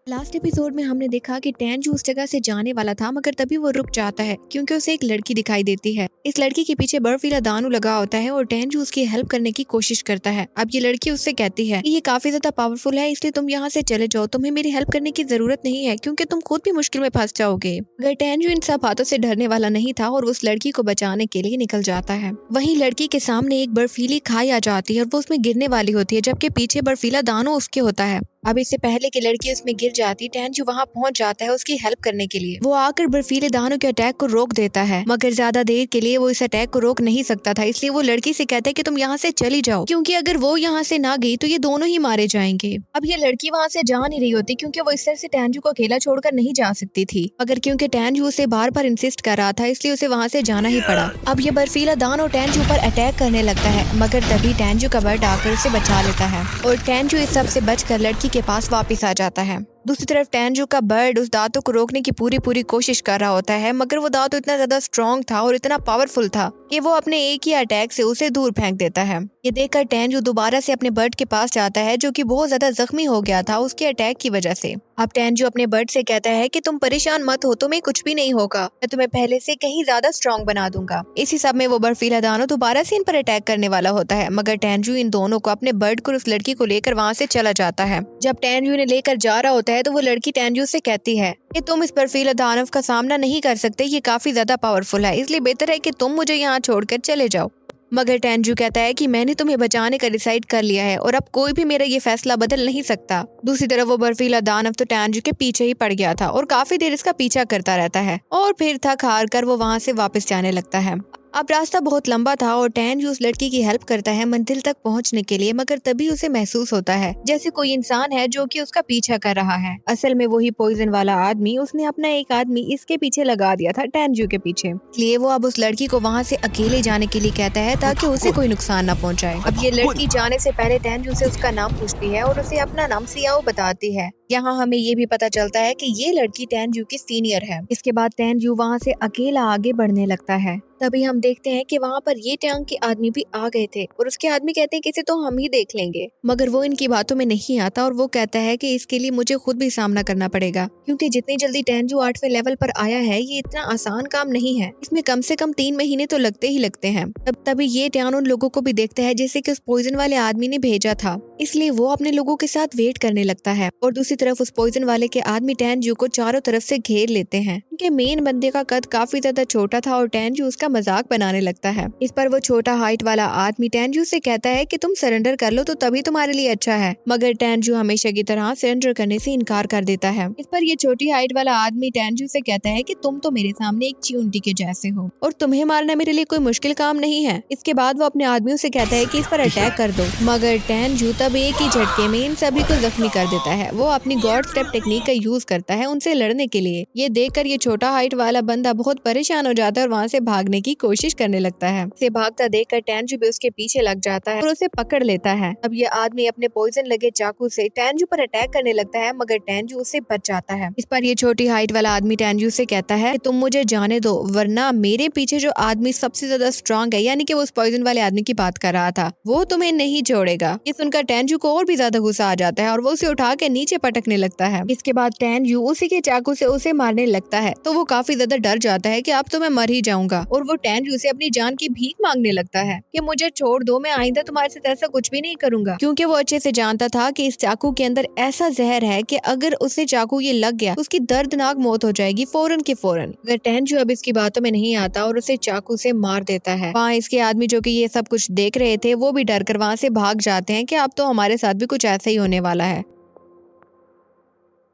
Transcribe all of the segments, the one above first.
Last episode में हमने देखा कि टेंजू उस जगह से जाने वाला था, मगर तभी वो रुक जाता है क्योंकि उसे एक लड़की दिखाई देती है। इस लड़की के पीछे बर्फीला दानू लगा होता है और टेंजू उसकी हेल्प करने की कोशिश करता है। अब ये लड़की उससे कहती है कि ये काफी ज्यादा पावरफुल है, इसलिए तुम यहाँ से चले जाओ, तुम्हें मेरी हेल्प करने की जरूरत नहीं है क्योंकि तुम खुद भी मुश्किल में फंस जाओगे। मगर टेंजू इन सब बातों से डरने वाला नहीं था और उस लड़की को बचाने के लिए निकल जाता है। वहीं लड़की के सामने एक बर्फीली खाई आ जाती है और वो उसमें गिरने वाली होती है, जबकि पीछे बर्फीला दानू उसके होता है। अब इससे पहले कि लड़की उसमें गिर जाती, टेंजू वहां पहुंच जाता है उसकी हेल्प करने के लिए। वो आकर बर्फीले दानों के अटैक को रोक देता है, मगर ज्यादा देर के लिए वो इस अटैक को रोक नहीं सकता था, इसलिए वो लड़की से कहता है कि तुम यहाँ से चली जाओ, क्योंकि अगर वो यहाँ से ना गई तो ये दोनों ही मारे जाएंगे। अब ये लड़की वहाँ से जा नहीं रही होती क्योंकि वो इस तरह से टेंजू को अकेला छोड़कर नहीं जा सकती थी, मगर क्योंकि टेंजू उसे बार बार इंसिस्ट कर रहा था, इसलिए उसे वहाँ से जाना ही पड़ा। अब ये बर्फीला दानव टेंजू पर अटैक करने लगता है, मगर तभी टेंजू का बर्ड आकर उसे बचा लेता है और टेंजू इस सब से बचकर लड़की के पास वापस आ जाता है। दूसरी तरफ टेंजू का बर्ड उस दांतों को रोकने की पूरी कोशिश कर रहा होता है, मगर वो दांत इतना ज्यादा स्ट्रॉन्ग था और इतना पावरफुल था कि वो अपने एक ही अटैक से उसे दूर फेंक देता है। ये देखकर टेंजू दोबारा से अपने बर्ड के पास जाता है, जो कि बहुत ज्यादा जख्मी हो गया था उसके अटैक की वजह से। अब टेंजू अपने बर्ड से कहता है कि तुम परेशान मत हो, तुम्हें कुछ भी नहीं होगा, मैं तुम्हें पहले से कहीं ज्यादा स्ट्रॉन्ग बना दूंगा। इसी सब में वो बर्फीला दानव दोबारा से इन पर अटैक करने वाला होता है, मगर टेंजू इन दोनों को, अपने बर्ड को, उस लड़की को लेकर वहाँ से चला जाता है। जब टेंजू ने लेकर जा रहा होता है तो वो लड़की टेंजू से कहती है कि तुम इस बर्फीला दानव का सामना नहीं कर सकते, ये काफी ज्यादा पावरफुल है, इसलिए बेहतर है कि तुम मुझे यहाँ छोड़कर चले जाओ। मगर टेंजू कहता है कि मैंने तुम्हें बचाने का डिसाइड कर लिया है और अब कोई भी मेरा ये फैसला बदल नहीं सकता। दूसरी तरफ वो बर्फीला दानव तो टेंजू के पीछे ही पड़ गया था और काफी देर इसका पीछा करता रहता है और फिर थक हार कर वो वहाँ से वापस जाने लगता है। अब रास्ता बहुत लंबा था और टेंजू उस लड़की की हेल्प करता है मंजिल तक पहुंचने के लिए, मगर तभी उसे महसूस होता है जैसे कोई इंसान है जो कि उसका पीछा कर रहा है। असल में वही पॉइजन वाला आदमी, उसने अपना एक आदमी इसके पीछे लगा दिया था, टेंजू के पीछे। इसलिए वो अब उस लड़की को वहाँ से अकेले जाने के लिए कहता है ताकि उसे कोई नुकसान न पहुँचाए। अब ये लड़की जाने से पहले टेंजू से उसका नाम पूछती है और उसे अपना नाम सियाओ बताती है। यहाँ हमें ये भी पता चलता है कि ये लड़की टेंजू की सीनियर है। इसके बाद टेंजू वहाँ से अकेला आगे बढ़ने लगता है। तभी हम देखते हैं कि वहाँ पर ये टैंक के आदमी भी आ गए थे और उसके आदमी कहते हैं कि इसे तो हम ही देख लेंगे, मगर वो इनकी बातों में नहीं आता और वो कहता है कि इसके लिए मुझे खुद भी सामना करना पड़ेगा, क्योंकि जितनी जल्दी टेंजू 8वें लेवल पर आया है ये इतना आसान काम नहीं है, इसमें कम से कम 3 महीने तो लगते ही लगते हैं। तभी ये टैन उन लोगों को भी देखता है जैसे कि उस पॉइजन वाले आदमी ने भेजा था, इसलिए वो अपने लोगों के साथ वेट करने लगता है। और दूसरी तरफ उस पॉइजन वाले के आदमी टेंजू को चारों तरफ से घेर लेते हैं। उनके मेन बंदे का कद काफी ज्यादा छोटा था और टेंजू उसका मजाक बनाने लगता है। इस पर वो छोटा हाइट वाला आदमी टेंजू से कहता है कि तुम सरेंडर कर लो तो तभी तुम्हारे लिए अच्छा है, मगर टेंजू हमेशा की तरह सरेंडर करने से इनकार कर देता है। इस पर ये छोटी हाइट वाला आदमी टेंजू से कहता है कि तुम तो मेरे सामने एक चींटी के जैसे हो और तुम्हें मारना मेरे लिए कोई मुश्किल काम नहीं है। इसके बाद वो अपने आदमियों से कहता है कि इस पर अटैक कर दो, मगर टेंजू तब एक ही झटके में इन सभी को जख्मी कर देता है। वो अपनी गॉड स्टेप टेक्निक का यूज करता है उनसे लड़ने के लिए। ये देखकर ये छोटा हाइट वाला बंदा बहुत परेशान हो जाता है और वहाँ से भागने की कोशिश करने लगता है। इसे भागता देखकर टेंजू भी उसके पीछे लग जाता है और उसे पकड़ लेता है। अब ये आदमी अपने पॉइजन लगे चाकू से टेंजू पर अटैक करने लगता है, मगर टेंजू उससे बच जाता है। इस पर ये छोटी हाइट वाला आदमी टेंजू से कहता है कि तुम मुझे जाने दो, वरना मेरे पीछे जो आदमी सबसे ज्यादा स्ट्रॉन्ग है, यानी कि वो उस पॉइजन वाले आदमी की बात कर रहा था, वो तुम्हें नहीं छोड़ेगा। ये सुनकर टेंजू को और भी ज्यादा गुस्सा आ जाता है और वो उसे उठा के नीचे पटकने लगता है। इसके बाद टेंजू उसी के चाकू से उसे मारने लगता है, तो वो काफी ज्यादा डर जाता है कि अब तो मैं मर ही जाऊंगा और वो टेंजू से अपनी जान की भीख मांगने लगता है कि मुझे छोड़ दो, मैं आइंदा तुम्हारे साथ ऐसा कुछ भी नहीं करूंगा, क्योंकि वो अच्छे से जानता था कि इस चाकू के अंदर ऐसा जहर है कि अगर उसे चाकू ये लग गया तो उसकी दर्दनाक मौत हो जाएगी फौरन की फौरन। अगर टेंजू अब इसकी बातों में नहीं आता और उसे चाकू से मार देता है। वहाँ इसके आदमी जो कि ये सब कुछ देख रहे थे वो भी डर कर वहाँ से भाग जाते हैं कि अब तो हमारे साथ भी कुछ ऐसा ही होने वाला है।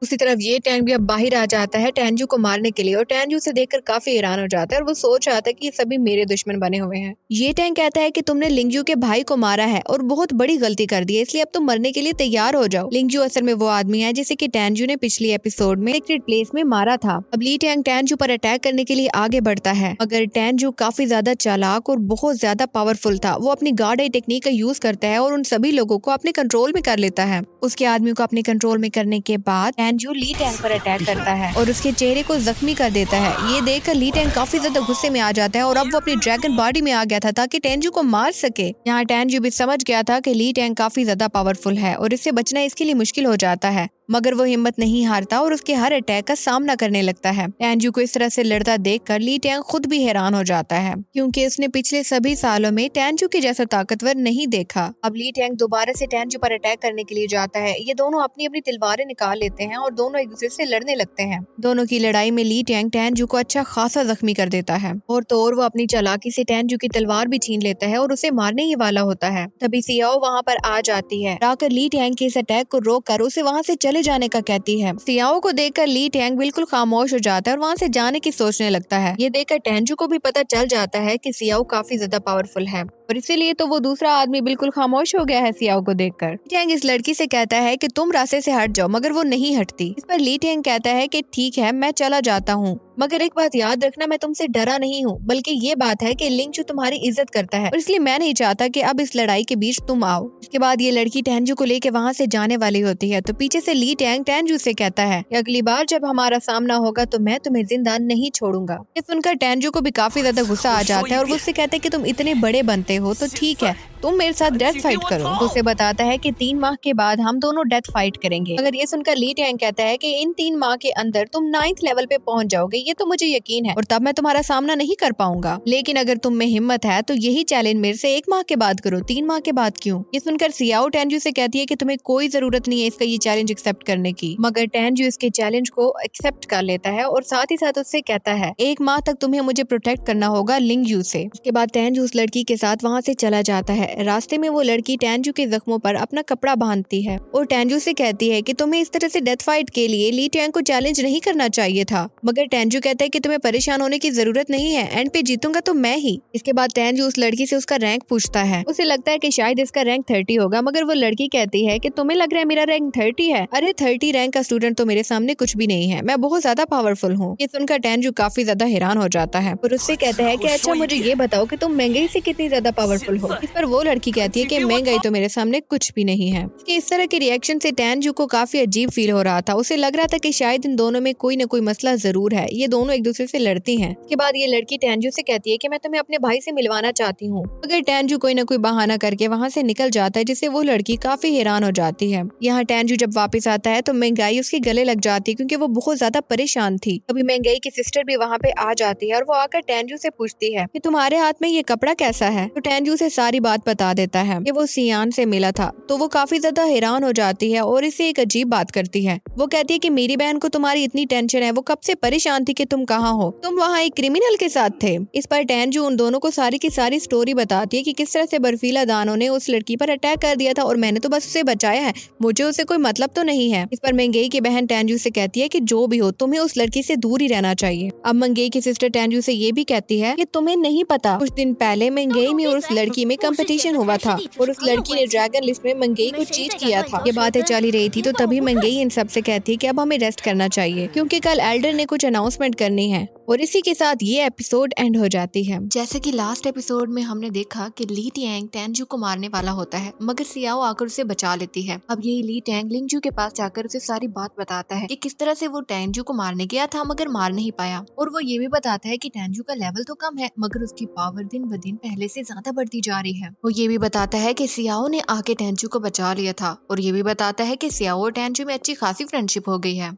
उसी तरफ ये टैंक भी अब बाहर आ जाता है टेंजू को मारने के लिए और टेंजू से देखकर काफी हैरान हो जाता है और वो सोच रहा था कि ये सभी मेरे दुश्मन बने हुए हैं। ये टैंक कहता है कि तुमने लिंगजू के भाई को मारा है और बहुत बड़ी गलती कर दी है, इसलिए अब तुम मरने के लिए तैयार हो जाओ। लिंगजू असल में वो आदमी है जिसे कि टेंजू ने पिछली एपिसोड में सीक्रेट प्लेस में मारा था। अब ली टैंक टेंजू पर अटैक करने के लिए आगे बढ़ता है, मगर टेंजू काफी ज्यादा चालाक और बहुत ज्यादा पावरफुल था। वो अपनी गार्ड आई टेक्निक का यूज करता है और उन सभी लोगों को अपने कंट्रोल में कर लेता है। उसके आदमी को अपने कंट्रोल में करने के बाद टेंजू ली टैंक पर अटैक करता है और उसके चेहरे को जख्मी कर देता है। ये देखकर ली टैंक काफी ज्यादा गुस्से में आ जाता है और अब वो अपनी ड्रैगन बॉडी में आ गया था ताकि टेंजू को मार सके। यहाँ टेंजू भी समझ गया था कि ली टैंक काफी ज्यादा पावरफुल है और इससे बचना इसके लिए मुश्किल हो जाता है। मगर वो हिम्मत नहीं हारता और उसके हर अटैक का सामना करने लगता है। टेंजू को इस तरह से लड़ता देखकर ली टैंग खुद भी हैरान हो जाता है, क्योंकि उसने पिछले सभी सालों में टेंजू के जैसा ताकतवर नहीं देखा। अब ली टैंग दोबारा से टेंजू पर अटैक करने के लिए जाता है। ये दोनों अपनी अपनी तलवारें निकाल लेते हैं और दोनों एक दूसरे से लड़ने लगते हैं। दोनों की लड़ाई में ली टैंग टेंजू को अच्छा खासा जख्मी कर देता है और तो और वो अपनी चालाकी से टेंजू की तलवार भी छीन लेता है और उसे मारने ही वाला होता है। तभी सियाओ वहाँ पर आ जाती है, आकर ली टैंग के इस अटैक को रोक कर उसे वहाँ से चले जाने का कहती है। सियाओ को देखकर ली टैंग बिल्कुल खामोश हो जाता है और वहाँ से जाने की सोचने लगता है। ये देखकर टेंजू को भी पता चल जाता है कि सियाओ काफी ज्यादा पावरफुल है और इसीलिए तो वो दूसरा आदमी बिल्कुल खामोश हो गया है सियाओ को देखकर। टैंग इस लड़की से कहता है कि तुम रास्ते से हट जाओ, मगर वो नहीं हटती। इस पर ली टैंग कहता है कि ठीक है, मैं चला जाता हूँ, मगर एक बात याद रखना, मैं तुमसे डरा नहीं हूँ, बल्कि ये बात है कि लिंगचू तुम्हारी इज्जत करता है और इसलिए मैं नहीं चाहता कि अब इस लड़ाई के बीच तुम आओ। इसके बाद ये लड़की टेंजू को लेके वहाँ से जाने वाली होती है, तो पीछे से ली टैंग टेंजू से कहता है कि अगली बार जब हमारा सामना होगा तो मैं तुम्हें जिंदा नहीं छोड़ूंगा। ये सुनकर टेंजू को भी काफी ज्यादा गुस्सा आ जाता है और वो उससे कहता है कि तुम इतने बड़े बनते हो तो ठीक है, तुम मेरे साथ डेथ फाइट करो। तो उसे बताता है कि 3 माह के बाद हम दोनों डेथ फाइट करेंगे। अगर ये सुनकर ली टैंग कहता है कि इन 3 माह के अंदर तुम 9th लेवल पे पहुंच जाओगे, ये तो मुझे यकीन है, और तब मैं तुम्हारा सामना नहीं कर पाऊंगा, लेकिन अगर तुम में हिम्मत है तो यही चैलेंज मेरे से 1 माह के बाद करो, 3 माह के बाद क्यों? ये सुनकर सियाओ टेंजू से कहती है कि तुम्हें कोई जरूरत नहीं है इसका ये चैलेंज एक्सेप्ट करने की, मगर टेंजू इसके चैलेंज को एक्सेप्ट कर लेता है और साथ ही साथ उससे कहता है 1 माह तक तुम्हें मुझे प्रोटेक्ट करना होगा लिंगयू से। उसके बाद टेंजू उस लड़की के साथ वहाँ से चला जाता है। रास्ते में वो लड़की टेंजू के जख्मों पर अपना कपड़ा बांधती है और टेंजू से कहती है कि तुम्हें इस तरह से डेथ फाइट के लिए ली टैंग को चैलेंज नहीं करना चाहिए था, मगर टेंजू कहता है कि तुम्हें परेशान होने की जरूरत नहीं है, एंड पे जीतूंगा तो मैं ही। इसके बाद टेंजू उस लड़की से उसका रैंक पूछता है। उसे लगता है कि शायद इसका रैंक 30 होगा, मगर वो लड़की कहती है कि तुम्हें लग रहा है मेरा रैंक 30 है, अरे 30 रैंक का स्टूडेंट तो मेरे सामने कुछ भी नहीं है, मैं बहुत ज्यादा पावरफुल हूँ। ये सुनकर टेंजू काफी ज्यादा हैरान हो जाता है और उससे कहता है कि अच्छा मुझे ये बताओ कि तुम महंगाई से कितनी ज्यादा पावरफुल हो। इस पर वो लड़की कहती है कि महंगाई तो मेरे सामने कुछ भी नहीं है। कि इस तरह के रिएक्शन से टेंजू को काफी अजीब फील हो रहा था। उसे लग रहा था कि शायद इन दोनों में कोई न कोई मसला जरूर है, ये दोनों एक दूसरे से लड़ती हैं। इसके बाद ये लड़की टेंजू से कहती है कि मैं तुम्हें अपने भाई से मिलवाना चाहती हूँ, मगर टेंजू कोई न कोई बहाना करके वहाँ से निकल जाता है, जिससे वो लड़की काफी हैरान हो जाती है। यहाँ टेंजू जब वापस आता है तो महंगाई उसके गले लग जाती है, क्योंकि वो बहुत ज्यादा परेशान थी। अभी महंगाई की सिस्टर भी वहाँ पे आ जाती है और वो आकर टेंजू से पूछती है कि तुम्हारे हाथ में ये कपड़ा कैसा है। तो टेंजू से सारी बात बता देता है कि वो सियान से मिला था। तो वो काफी ज्यादा हैरान हो जाती है और इसे एक अजीब बात करती है। वो कहती है कि मेरी बहन को तुम्हारी इतनी टेंशन है, वो कब से परेशान थी कि तुम कहाँ हो, तुम वहाँ एक क्रिमिनल के साथ थे। इस पर टेंजू उन दोनों को सारी की सारी स्टोरी बताती है कि किस तरह से बर्फीला दानों ने उस लड़की पर अटैक कर दिया था और मैंने तो बस उसे बचाया है, मुझे उससे कोई मतलब तो नहीं है। इस पर मंगेई की बहन टेंजू से कहती है कि जो भी हो तुम्हें उस लड़की से दूर ही रहना चाहिए। अब मंगेई की सिस्टर टेंजू से ये भी कहती है कि तुम्हें नहीं पता, कुछ दिन पहले मंगेई में और उस लड़की में कंपटीशन हुआ था और उस लड़की ने ड्रैगन लिस्ट में मंगेई को चीट किया था। ये बातें चल ही रही थी तो तभी मंगेई इन सब से कहती है कि अब हमें रेस्ट करना चाहिए, क्योंकि कल एल्डर ने कुछ अनाउंसमेंट करनी है। और इसी के साथ ये एपिसोड एंड हो जाती है। जैसे कि लास्ट एपिसोड में हमने देखा कि ली टैंग टेंजू को मारने वाला होता है, मगर सियाओ आकर उसे बचा लेती है। अब यही ली टैंग लिंगजू के पास जाकर उसे सारी बात बताता है कि किस तरह से वो टेंजू को मारने गया था मगर मार नहीं पाया। और वो ये भी बताता है कि टेंजू का लेवल तो कम है, मगर उसकी पावर दिन ब दिन पहले से ज्यादा बढ़ती जा रही है। वो ये भी बताता है कि सियाओ ने आके टेंजू को बचा लिया था, और ये भी बताता है कि सियाओ और टेंजू में अच्छी खासी फ्रेंडशिप हो गई है।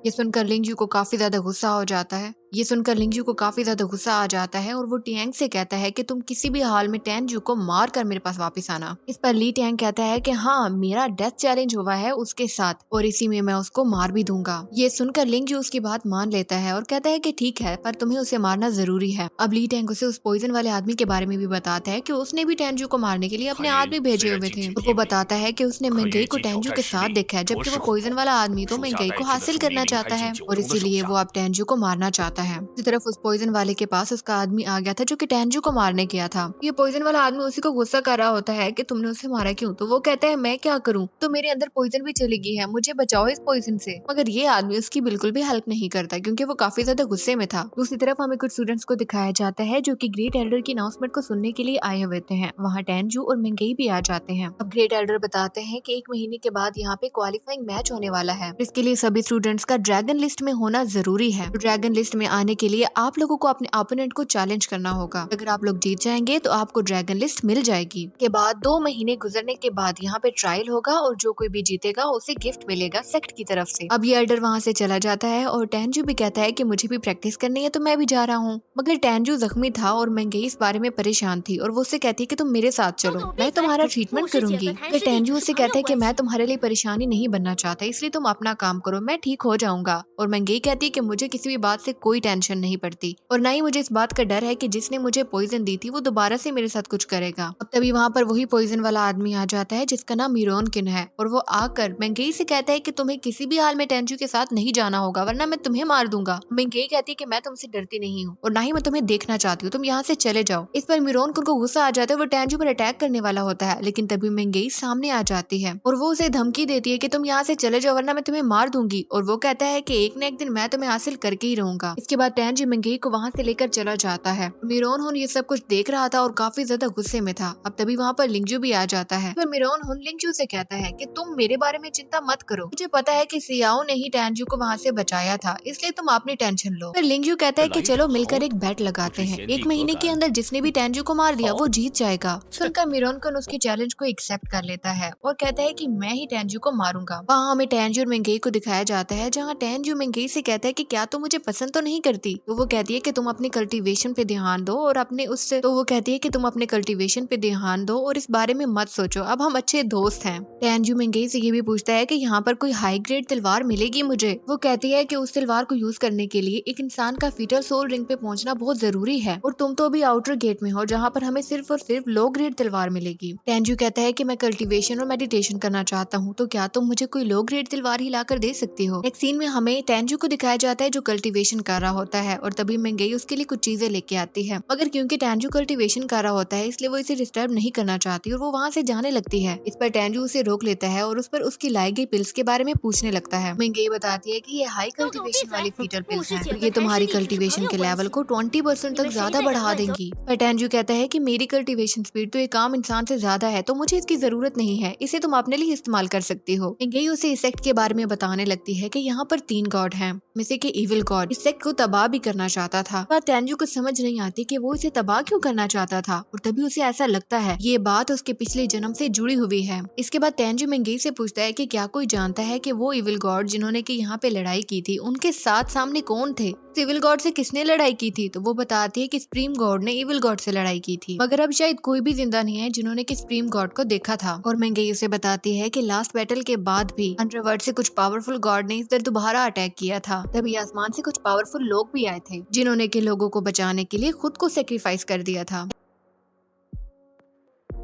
ये सुनकर लिंगजू को काफी ज्यादा गुस्सा हो जाता है। ये सुनकर लिंगजू को काफी ज्यादा गुस्सा आ जाता है और वो टैंग से कहता है कि तुम किसी भी हाल में टेंजू को मार कर मेरे पास वापस आना। इस पर ली टैंग कहता है कि हाँ, मेरा डेथ चैलेंज हुआ है उसके साथ और इसी में मैं उसको मार भी दूंगा। ये सुनकर लिंगजू उसकी बात मान लेता है और कहता है कि ठीक है, पर तुम्हें उसे मारना जरूरी है। अब ली टैंग उसे उस पॉइजन वाले आदमी के बारे में भी बताता है कि उसने भी टेंजू को मारने के लिए अपने आदमी भेजे हुए थे। और वो बताता है कि उसने मंगेई को टेंजू के साथ देखा है, जबकि वो पॉइजन वाला आदमी तो मंगेई को हासिल करना चाहता है और इसीलिए वो अब टेंजू को मारना चाहता है। इसी तरफ उस पॉइजन वाले के पास उसका आदमी आ गया था जो कि टेंजू को मारने गया था। ये पॉइजन वाला आदमी उसी को गुस्सा कर रहा होता है कि तुमने उसे मारा क्यों। तो वो कहता है मैं क्या करूं, तो मेरे अंदर पॉइजन भी चली गई है, मुझे बचाओ इस पॉइजन से। मगर ये आदमी उसकी बिल्कुल भी हेल्प नहीं करता, क्योंकि वो काफी ज्यादा गुस्से में था। दूसरी तरफ हमें कुछ स्टूडेंट्स को दिखाया जाता है जो कि ग्रेट एल्डर की अनाउंसमेंट को सुनने के लिए आए हुए हैं। वहाँ टेंजू और मंगेई भी आ जाते हैं। अब ग्रेट एल्डर बताते हैं कि 1 महीने के बाद यहाँ पे क्वालिफाइंग मैच होने वाला है। इसके लिए सभी स्टूडेंट्स का ड्रैगन लिस्ट में होना जरूरी है। ड्रैगन लिस्ट में आने के लिए आप लोगों को अपने ओपोनेंट को चैलेंज करना होगा। अगर आप लोग जीत जाएंगे तो आपको ड्रैगन लिस्ट मिल जाएगी। के बाद 2 महीने गुजरने के बाद यहाँ पे ट्रायल होगा और जो कोई भी जीतेगा उसे गिफ्ट मिलेगा सेक्ट की तरफ से। अब ये एल्डर वहाँ से चला जाता है और टेंजू भी कहता है कि मुझे भी प्रैक्टिस करनी है तो मैं भी जा रहा हूँ। मगर टेंजू जख्मी था और मेंगई इस बारे में परेशान थी और वो उससे कहती है कि तुम मेरे साथ चलो, मैं तुम्हारा ट्रीटमेंट करूंगी। फिर टेंजू उससे कहता है कि मैं तुम्हारे लिए परेशानी नहीं बनना चाहता, इसलिए तुम अपना काम करो, मैं ठीक हो जाऊंगा। और मेंगई कहती है कि मुझे किसी भी बात से कोई टेंशन नहीं पड़ती और न ही मुझे इस बात का डर है कि जिसने मुझे पॉइजन दी थी वो दोबारा से मेरे साथ कुछ करेगा। अब तभी वहाँ पर वही पॉइजन वाला आदमी आ जाता है जिसका नाम मिरोन किन है और वो आकर मेंगई से कहता है कि तुम्हें किसी भी हाल में टेंजू के साथ नहीं जाना होगा वरना मैं तुम्हें मार दूंगा। मेंगई कहती है कि मैं तुमसे डरती नहीं हूँ और ना ही मैं तुम्हें देखना चाहती हूँ, तुम यहाँ से चले जाओ। इस पर मिरोन किन को गुस्सा आ जाता है, वो टेंजू पर अटैक करने वाला होता है, लेकिन तभी मेंगई सामने आ जाती है और वो उसे धमकी देती है कि तुम यहाँ से चले जाओ वरना मैं तुम्हें मार दूंगी। और वो कहता है कि एक न एक दिन मैं तुम्हें हासिल करके ही रहूंगा। इसके बाद टेंजू मेंगई को वहाँ से लेकर चला जाता है। मिरोन हुन ये सब कुछ देख रहा था और काफी ज्यादा गुस्से में था। अब तभी वहाँ पर लिंगजू भी आ जाता है। फिर मिरोन हुन लिंगजू से कहता है कि तुम मेरे बारे में चिंता मत करो, मुझे पता है कि सियाओ ने ही टेंजू को वहाँ से बचाया था, इसलिए तुम अपनी टेंशन लो। फिर लिंगजू कहता है कि चलो मिलकर एक बेट लगाते हैं, 1 महीने के अंदर जिसने भी टेंजू को मार दिया वो जीत जाएगा। सुनकर मिरोन कुन उसके चैलेंज को एक्सेप्ट कर लेता है और कहता है कि मैं ही टेंजू को मारूंगा। वहाँ हमें टेंजू और मेंगई को दिखाया जाता है जहाँ टेंजू मेंगई से कहता है कि क्या तुम मुझे पसंद तो नहीं करती। तो वो कहती है कि तुम अपनी कल्टीवेशन पे ध्यान दो और अपने उससे तो वो कहती है कि तुम अपने कल्टीवेशन पे ध्यान दो और इस बारे में मत सोचो, अब हम अच्छे दोस्त हैं। टेंजू मेंगई से ये भी पूछता है कि यहाँ पर कोई हाई ग्रेड तलवार मिलेगी मुझे। वो कहती है कि उस तलवार को यूज करने के लिए एक इंसान का फीटल सोल रिंग पे पहुंचना बहुत जरूरी है और तुम तो अभी आउटर गेट में हो जहाँ पर हमें सिर्फ और सिर्फ लो ग्रेड तलवार मिलेगी। टेंजू कहता है कि मैं कल्टीवेशन और मेडिटेशन करना चाहता हूँ, तो क्या तुम मुझे कोई लो ग्रेड तलवार ही लाकर दे सकती हो। एक सीन में हमें टेंजू को दिखाया जाता है जो कल्टीवेशन कर रहा होता है और तभी मेंगई उसके लिए कुछ चीजें लेके आती है, मगर क्योंकि टेंजू कल्टीवेशन कर रहा होता है इसलिए वो इसे डिस्टर्ब नहीं करना चाहती और वो वहाँ से जाने लगती है। इस पर टेंजू उसे रोक लेता है और उस पर उसकी लाई गई पिल्स के बारे में पूछने लगता है। मेंगई बताती है कि ये हाई कल्टीवेशन वाली फीटल पिल्स हैं और ये तुम्हारी कल्टीवेशन के लेवल को 20% तक ज्यादा बढ़ा देंगी। पर टेंजू कहता है कि मेरी कल्टीवेशन स्पीड तो एक आम इंसान से ज्यादा है, तो मुझे इसकी जरूरत नहीं है, इसे तुम अपने लिए इस्तेमाल कर सकती हो। मेंगई उसे इस सेक्ट के बारे में बताने लगती है कि यहाँ पर 3 गॉड हैं, में से के इविल गॉड इस सेक्ट को तबाह भी करना चाहता था। पर टेंजू को समझ नहीं आती कि वो इसे तबाह क्यों करना चाहता था और तभी उसे ऐसा लगता है ये बात उसके पिछले जन्म से जुड़ी हुई है। इसके बाद टेंजू मेंगई से पूछता है कि क्या कोई जानता है कि वो इविल गॉड जिन्होंने कि यहाँ पे लड़ाई की थी उनके साथ सामने कौन थे, इविल गॉड से किसने लड़ाई की थी। तो वो बताती है कि सुप्रीम गॉड ने इविल गॉड से लड़ाई की थी, मगर अब शायद कोई भी जिंदा नहीं है जिन्होंने कि सुप्रीम गॉड को देखा था। और मेंगई उसे बताती है कि लास्ट बैटल के बाद भी अंडरवर्ल्ड से कुछ पावरफुल गॉड ने इस तरह दोबारा अटैक किया था, तभी आसमान से कुछ पावरफुल लोग भी आए थे जिन्होंने के लोगों को बचाने के लिए खुद को सेक्रीफाइस कर दिया था।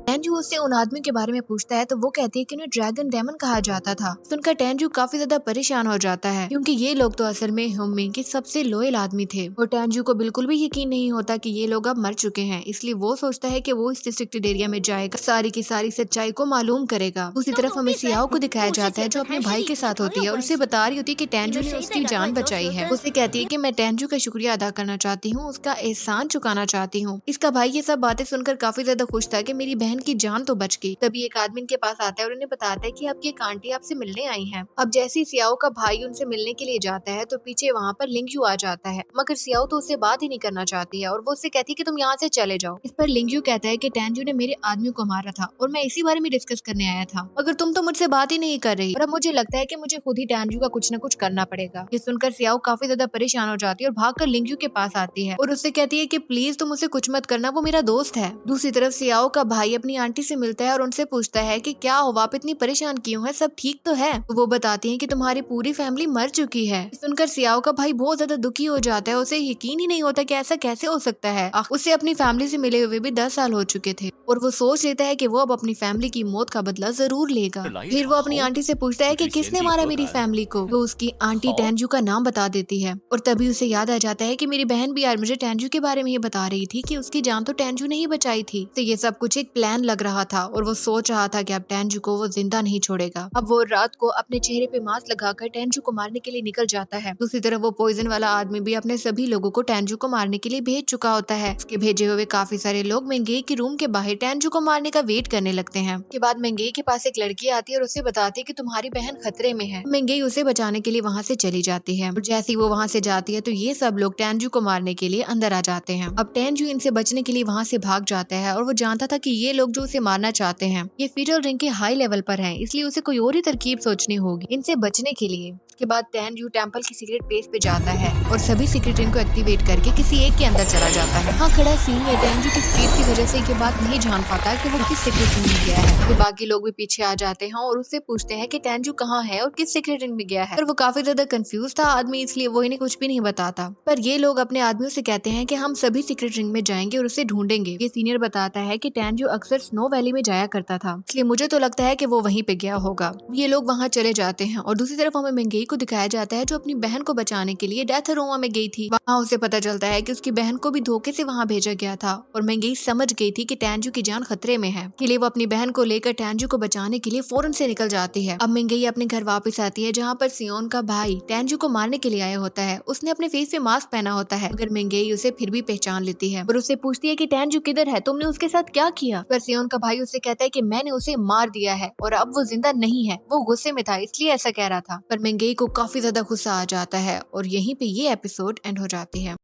टेंजू उससे उन आदमी के बारे में पूछता है तो वो कहती है कि उन्हें ड्रैगन डेमन कहा जाता था। सुनकर टेंजू काफी ज्यादा परेशान हो जाता है क्योंकि ये लोग तो असल में ह्यूमन के सबसे लोयल आदमी थे और टेंजू को बिल्कुल भी यकीन नहीं होता कि ये लोग अब मर चुके हैं, इसलिए वो सोचता है कि वो इस रिस्ट्रिक्टेड एरिया में जाएगा, सारी की सारी सच्चाई को मालूम करेगा। दूसरी तरफ हमें सियाओ को दिखाया जाता है जो अपने भाई के साथ होती है और उसे बता रही होती है कि टेंजू ने उसकी जान बचाई है। उसे कहती है कि मैं टेंजू का शुक्रिया अदा करना चाहती हूँ, उसका एहसान चुकाना चाहती हूँ। इसका भाई ये सब बातें सुनकर काफी ज्यादा खुश था कि मेरी बहन की जान तो बच गई। तभी एक आदमी इनके पास आता है और उन्हें बताता है कि आपकी एक आंटी आपसे मिलने आई हैं। अब जैसे ही सियाओ का भाई उनसे मिलने के लिए जाता है तो पीछे वहाँ पर लिंगजू आ जाता है, मगर सियाओ तो उससे बात ही नहीं करना चाहती है और वो उससे कहती है कि तुम यहाँ से चले जाओ। इस पर लिंगजू कहता है कि टेंजू ने मेरे आदमी को मारा था और मैं इसी बारे में डिस्कस करने आया था, मगर तुम तो मुझसे बात ही नहीं कर रही और अब मुझे लगता है कि मुझे खुद ही टेंजू का कुछ न कुछ करना पड़ेगा। ये सुनकर सियाओ काफी ज्यादा परेशान हो जाती है और भागकर लिंगजू के पास आती है और उससे कहती है कि प्लीज तुम उसे कुछ मत करना, वो मेरा दोस्त है। दूसरी तरफ सियाओ का भाई अपनी आंटी से मिलता है और उनसे पूछता है कि क्या हो, आप इतनी परेशान क्यों है, सब ठीक तो है। तो वो बताती हैं कि तुम्हारी पूरी फैमिली मर चुकी है। सुनकर सियाओ का भाई बहुत ज्यादा दुखी हो जाता है, उसे यकीन ही नहीं होता कि ऐसा कैसे हो सकता है। उसे अपनी फैमिली से मिले हुए भी 10 साल हो चुके थे और वो सोच लेता है कि वो अब अपनी फैमिली की मौत का बदला जरूर लेगा। फिर वो अपनी आंटी से पूछता है कि किसने मारा मेरी फैमिली को। वो उसकी आंटी टेंजू का नाम बता देती है और तभी उसे याद आ जाता है कि मेरी बहन भी यार मुझे टेंजू के बारे में ये बता रही थी कि उसकी जान तो टेंजू ने ही बचाई थी। तो ये सब कुछ एक प्लान प्लान लग रहा था और वो सोच रहा था कि अब टेंजू को वो जिंदा नहीं छोड़ेगा। अब वो रात को अपने चेहरे पे मास्क लगाकर टेंजू को मारने के लिए निकल जाता है। दूसरी तरफ वो पॉइजन वाला आदमी भी अपने सभी लोगों को टेंजू को मारने के लिए भेज चुका होता है। उसके भेजे हुए काफी सारे लोग मेंगेई के रूम के बाहर टेंजू को मारने का वेट करने लगते हैं। उसके बाद मेंगेई के पास एक लड़की आती है और उसे बताती है कि तुम्हारी बहन खतरे में है। मेंगेई उसे बचाने के लिए वहाँ से चली जाती है और जैसे ही वो वहाँ से जाती है तो ये सब लोग टेंजू को मारने के लिए अंदर आ जाते हैं। अब टेंजू इनसे बचने के लिए वहाँ से भाग जाता है और वो जानता था कि ये लोग जो उसे मारना चाहते हैं ये फीटल रिंग के हाई लेवल पर हैं, इसलिए उसे कोई और ही तरकीब सोचनी होगी इनसे बचने के लिए। उसके बाद टेंजू टेंपल की सीक्रेट प्लेस पे जाता है और सभी सीक्रेट रिंग को एक्टिवेट करके किसी एक के अंदर चला जाता है। हाँ खड़ा सीन है, टेंजू की स्पीड की वजह से ये बात नहीं जान पाता कि वो किस सीक्रेट रिंग में गया है। तो बाकी लोग भी पीछे आ जाते हैं और उससे पूछते हैं कि टेंजू कहाँ है और किस सीक्रेट रिंग में गया है। पर वो काफी ज्यादा कंफ्यूज था आदमी, इसलिए वो इन्हें कुछ भी नहीं बताता। पर ये लोग अपने आदमियों से कहते हैं कि हम सभी सीक्रेट रिंग में जाएंगे और उसे ढूंढेंगे। ये सीनियर बताता है कि टेंजू अक्सर स्नो वैली में जाया करता था, इसलिए मुझे तो लगता है कि वो वहीं पे गया होगा। ये लोग वहाँ चले जाते हैं और दूसरी तरफ हमें मेंगेई को दिखाया जाता है जो अपनी बहन को बचाने के लिए डेथ रोमा में गई थी। वहाँ उसे पता चलता है कि उसकी बहन को भी धोखे से वहाँ भेजा गया था और मेंगेई समझ गई थी कि टेंजू की जान खतरे में है, के लिए वो अपनी बहन को लेकर टेंजू को बचाने के लिए फौरन से निकल जाती है। अब मेंगेई अपने घर वापस आती है जहाँ पर सियोन का भाई टेंजू को मारने के लिए आया होता है। उसने अपने फेस पे मास्क पहना होता है मगर मेंगेई उसे फिर भी पहचान लेती है और उससे पूछती है कि टेंजू किधर है, तुमने उसके साथ क्या किया। पर सियोन का भाई उसे कहता है कि मैंने उसे मार दिया है और अब वो जिंदा नहीं है, वो गुस्से में था इसलिए ऐसा कह रहा था। पर मेंगेई को काफी ज्यादा गुस्सा आ जाता है और यहीं पे ये एपिसोड एंड हो जाती है।